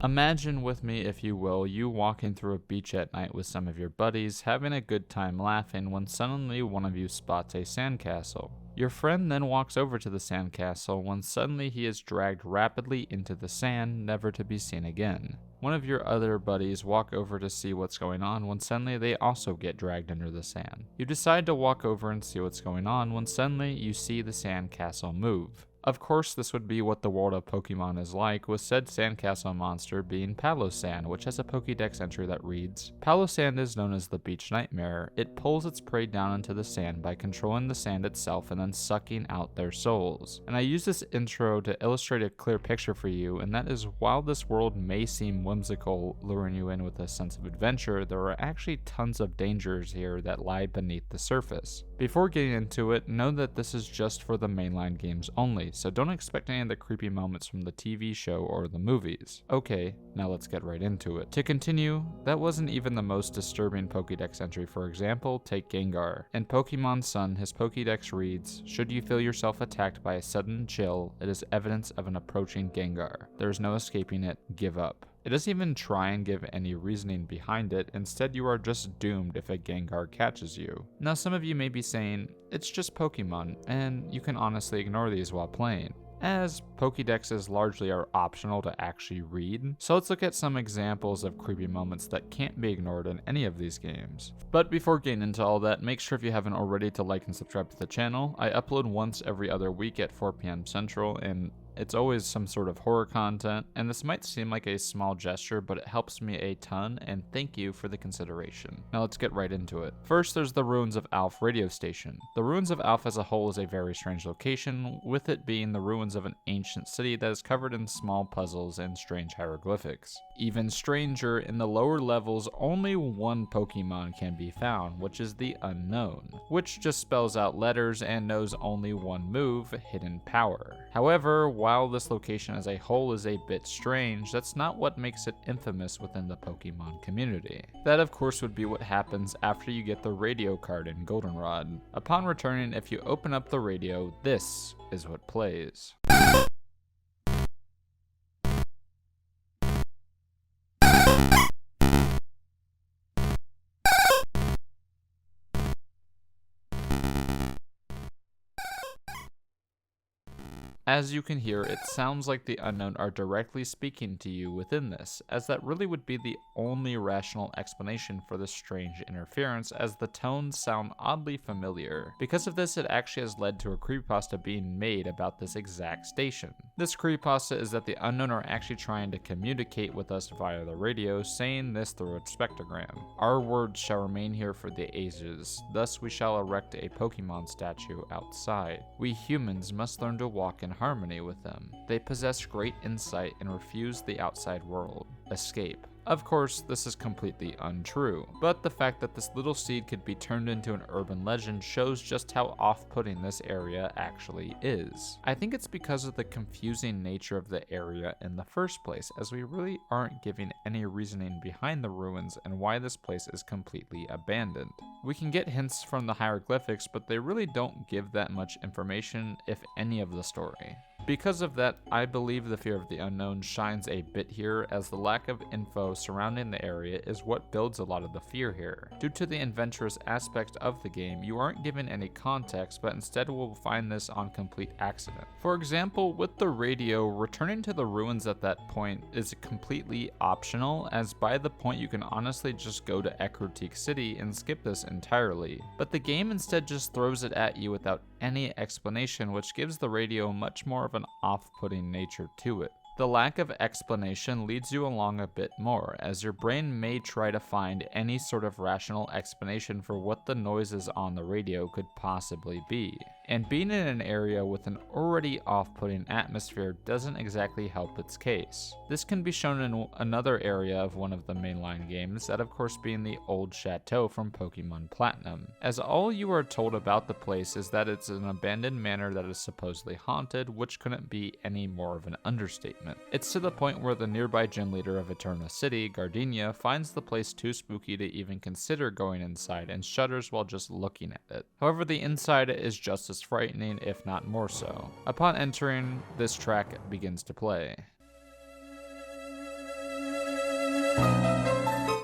Imagine with me, if you will, you walking through a beach at night with some of your buddies, having a good time laughing, when suddenly one of you spots a sandcastle. Your friend then walks over to the sandcastle when suddenly he is dragged rapidly into the sand, never to be seen again. One of your other buddies walk over to see what's going on when suddenly they also get dragged under the sand. You decide to walk over and see what's going on when suddenly you see the sandcastle move. Of course, this would be what the world of Pokemon is like, with said sandcastle monster being Palossand, which has a Pokédex entry that reads, Palossand is known as the Beach Nightmare. It pulls its prey down into the sand by controlling the sand itself and then sucking out their souls. And I use this intro to illustrate a clear picture for you, and that is, while this world may seem whimsical, luring you in with a sense of adventure, there are actually tons of dangers here that lie beneath the surface. Before getting into it, know that this is just for the mainline games only, so don't expect any of the creepy moments from the TV show or the movies. Okay, now let's get right into it. To continue, that wasn't even the most disturbing Pokédex entry. For example, take Gengar. In Pokemon Sun, his Pokédex reads, should you feel yourself attacked by a sudden chill, it is evidence of an approaching Gengar. There is no escaping it, give up. It doesn't even try and give any reasoning behind it, instead you are just doomed if a Gengar catches you. Now some of you may be saying, it's just Pokemon, and you can honestly ignore these while playing, as Pokédexes largely are optional to actually read. So let's look at some examples of creepy moments that can't be ignored in any of these games. But before getting into all that, make sure if you haven't already to like and subscribe to the channel. I upload once every other week at 4 p.m. Central, and it's always some sort of horror content, and this might seem like a small gesture, but it helps me a ton, and thank you for the consideration. Now let's get right into it. First, there's the ruins of Alph radio station. The ruins of Alph as a whole is a very strange location, with it being the ruins of an ancient city that is covered in small puzzles and strange hieroglyphics. Even stranger, in the lower levels, only one Pokemon can be found, which is the Unknown, which just spells out letters and knows only one move, Hidden Power. However, while this location as a whole is a bit strange, that's not what makes it infamous within the Pokemon community. That of course would be what happens after you get the radio card in Goldenrod. Upon returning, if you open up the radio, this is what plays. As you can hear, it sounds like the Unknown are directly speaking to you within this, as that really would be the only rational explanation for this strange interference, as the tones sound oddly familiar. Because of this, it actually has led to a creepypasta being made about this exact station. This creepypasta is that the Unknown are actually trying to communicate with us via the radio, saying this through a spectrogram. Our words shall remain here for the ages, thus we shall erect a Pokemon statue outside. We humans must learn to walk in harmony with them. They possess great insight and refuse the outside world. Escape. Of course, this is completely untrue, but the fact that this little seed could be turned into an urban legend shows just how off-putting this area actually is. I think it's because of the confusing nature of the area in the first place, as we really aren't giving any reasoning behind the ruins and why this place is completely abandoned. We can get hints from the hieroglyphics, but they really don't give that much information, if any of the story. Because of that, I believe the fear of the unknown shines a bit here, as the lack of info surrounding the area is what builds a lot of the fear here. Due to the adventurous aspect of the game, you aren't given any context, but instead will find this on complete accident. For example, with the radio, returning to the ruins at that point is completely optional, as by the point you can honestly just go to Ecruteak City and skip this entirely. But the game instead just throws it at you without any explanation, which gives the radio much more of an off-putting nature to it. The lack of explanation leads you along a bit more, as your brain may try to find any sort of rational explanation for what the noises on the radio could possibly be. And being in an area with an already off-putting atmosphere doesn't exactly help its case. This can be shown in another area of one of the mainline games, that of course being the old chateau from Pokemon Platinum, as all you are told about the place is that it's an abandoned manor that is supposedly haunted, which couldn't be any more of an understatement. It's to the point where the nearby gym leader of Eterna City, Gardenia, finds the place too spooky to even consider going inside and shudders while just looking at it. However, the inside is just as frightening, if not more so. Upon entering, this track begins to play.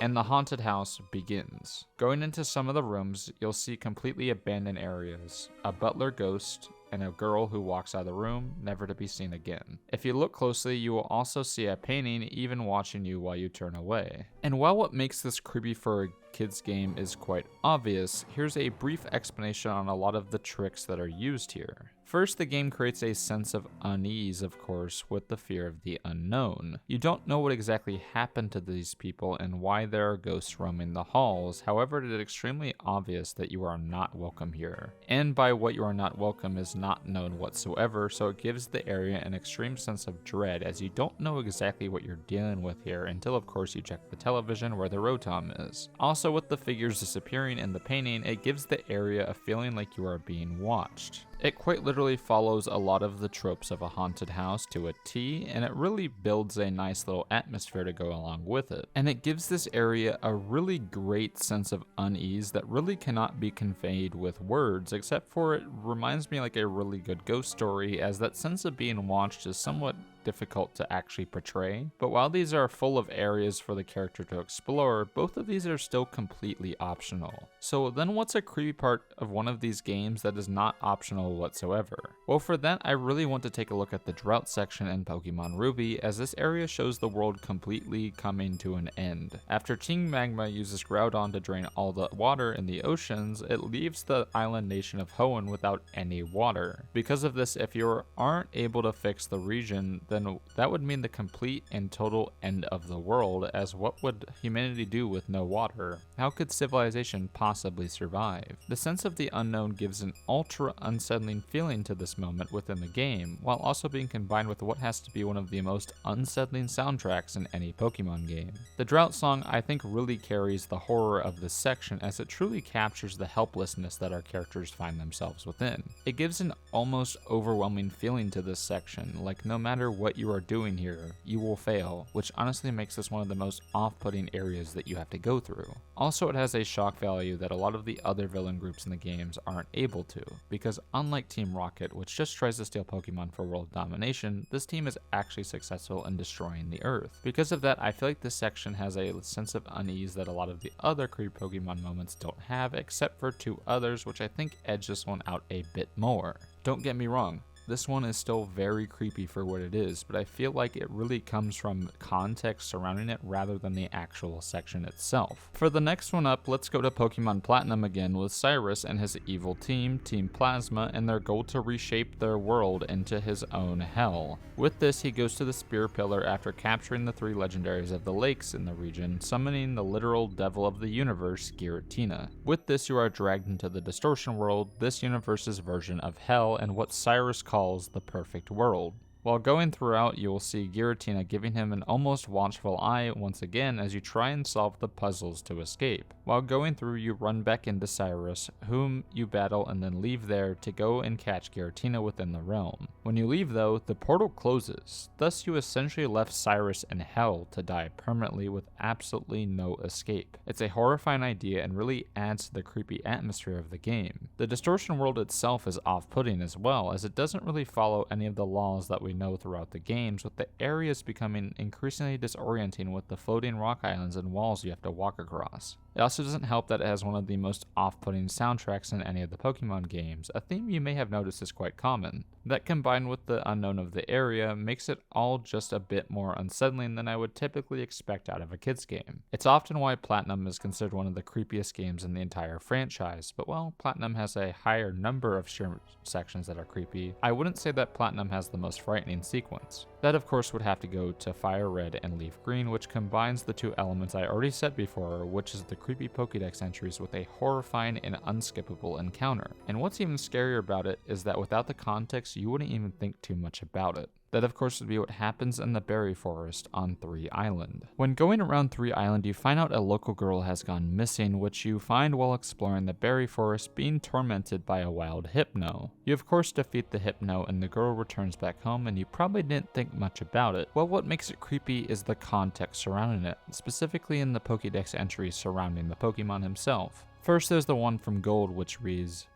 And the haunted house begins. Going into some of the rooms, you'll see completely abandoned areas, a butler ghost, and a girl who walks out of the room, never to be seen again. If you look closely, you will also see a painting even watching you while you turn away. And while what makes this creepy for a kids game is quite obvious, here's a brief explanation on a lot of the tricks that are used here. First, the game creates a sense of unease, of course, with the fear of the unknown. You don't know what exactly happened to these people and why there are ghosts roaming the halls, however it is extremely obvious that you are not welcome here. And by what you are not welcome is not known whatsoever, so it gives the area an extreme sense of dread as you don't know exactly what you're dealing with here until of course you check the television where the Rotom is. Also, with the figures disappearing in the painting, it gives the area a feeling like you are being watched. It quite literally follows a lot of the tropes of a haunted house to a T, and it really builds a nice little atmosphere to go along with it. And it gives this area a really great sense of unease that really cannot be conveyed with words, except for it reminds me like a really good ghost story, as that sense of being watched is somewhat difficult to actually portray. But while these are full of areas for the character to explore, both of these are still completely optional. So then what's a creepy part of one of these games that is not optional whatsoever? Well, for that I really want to take a look at the drought section in Pokemon Ruby, as this area shows the world completely coming to an end. After Team Magma uses Groudon to drain all the water in the oceans, it leaves the island nation of Hoenn without any water. Because of this, if you aren't able to fix the region, then that would mean the complete and total end of the world, as what would humanity do with no water? How could civilization possibly survive? The sense of the unknown gives an ultra unsettling feeling to this moment within the game, while also being combined with what has to be one of the most unsettling soundtracks in any Pokemon game. The drought song I think really carries the horror of this section, as it truly captures the helplessness that our characters find themselves within. It gives an almost overwhelming feeling to this section, like no matter what you are doing here, you will fail, which honestly makes this one of the most off-putting areas that you have to go through. Also, it has a shock value that a lot of the other villain groups in the games aren't able to, because unlike Team Rocket, which just tries to steal Pokemon for world domination, this team is actually successful in destroying the Earth. Because of that, I feel like this section has a sense of unease that a lot of the other creepy Pokemon moments don't have, except for two others, which I think edge this one out a bit more. Don't get me wrong, this one is still very creepy for what it is, but I feel like it really comes from context surrounding it rather than the actual section itself. For the next one up, let's go to Pokemon Platinum again with Cyrus and his evil team, Team Plasma, and their goal to reshape their world into his own hell. With this, he goes to the Spear Pillar after capturing the three legendaries of the lakes in the region, summoning the literal devil of the universe, Giratina. With this, you are dragged into the Distortion world, this universe's version of hell, and what Cyrus calls the perfect world. While going throughout, you will see Giratina giving him an almost watchful eye once again as you try and solve the puzzles to escape. While going through, you run back into Cyrus, whom you battle and then leave there to go and catch Giratina within the realm. When you leave though, the portal closes, thus you essentially left Cyrus in hell to die permanently with absolutely no escape. It's a horrifying idea and really adds to the creepy atmosphere of the game. The Distortion world itself is off-putting as well, as it doesn't really follow any of the laws that we know throughout the games, with the areas becoming increasingly disorienting with the floating rock islands and walls you have to walk across. It also doesn't help that it has one of the most off-putting soundtracks in any of the Pokemon games, a theme you may have noticed is quite common. That combined with the unknown of the area makes it all just a bit more unsettling than I would typically expect out of a kids game. It's often why Platinum is considered one of the creepiest games in the entire franchise, but while Platinum has a higher number of sheer sections that are creepy, I wouldn't say that Platinum has the most frightening sequence. That of course would have to go to Fire Red and Leaf Green, which combines the two elements I already said before, which is the creepy Pokédex entries with a horrifying and unskippable encounter. And what's even scarier about it is that without the context, you wouldn't even think too much about it. That of course would be what happens in the berry forest on 3 Island. When going around 3 Island, you find out a local girl has gone missing, which you find while exploring the berry forest being tormented by a wild Hypno. You of course defeat the Hypno and the girl returns back home, and you probably didn't think much about it. Well, what makes it creepy is the context surrounding it, specifically in the Pokédex entries surrounding the Pokemon himself. First there's the one from Gold which reads,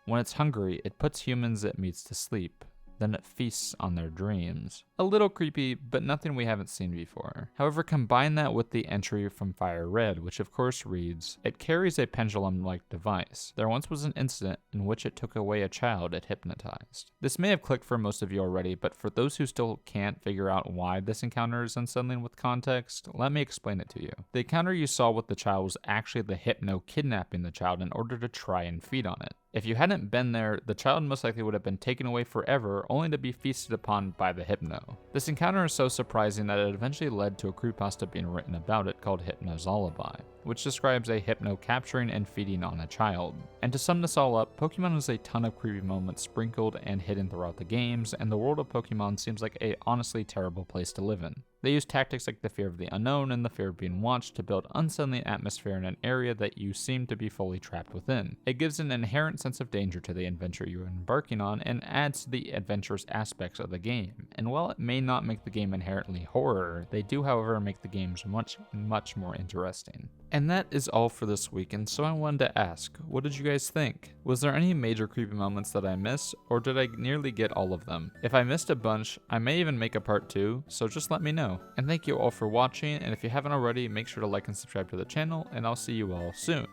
"When it's hungry, it puts humans it meets to sleep. then it feasts on their dreams. A little creepy, but nothing we haven't seen before. However, combine that with the entry from Fire Red, which of course reads, "It carries a pendulum-like device. There once was an incident in which it took away a child it hypnotized." This may have clicked for most of you already, but for those who still can't figure out why this encounter is unsettling with context, let me explain it to you. The encounter you saw with the child was actually the Hypno kidnapping the child in order to try and feed on it. If you hadn't been there, the child most likely would have been taken away forever, only to be feasted upon by the Hypno. This encounter is so surprising that it eventually led to a creepypasta being written about it called Hypno's Lullaby, which describes a Hypno capturing and feeding on a child. And to sum this all up, Pokemon has a ton of creepy moments sprinkled and hidden throughout the games, and the world of Pokemon seems like a honestly terrible place to live in. They use tactics like the fear of the unknown and the fear of being watched to build unsettling atmosphere in an area that you seem to be fully trapped within. It gives an inherent sense of danger to the adventure you're embarking on and adds to the adventurous aspects of the game. And while it may not make the game inherently horror, they do however make the games much more interesting. And that is all for this week, and so I wanted to ask, what did you guys think? Was there any major creepy moments that I missed, or did I nearly get all of them? If I missed a bunch, I may even make a part 2, so just let me know. And thank you all for watching, and if you haven't already, make sure to like and subscribe to the channel, and I'll see you all soon.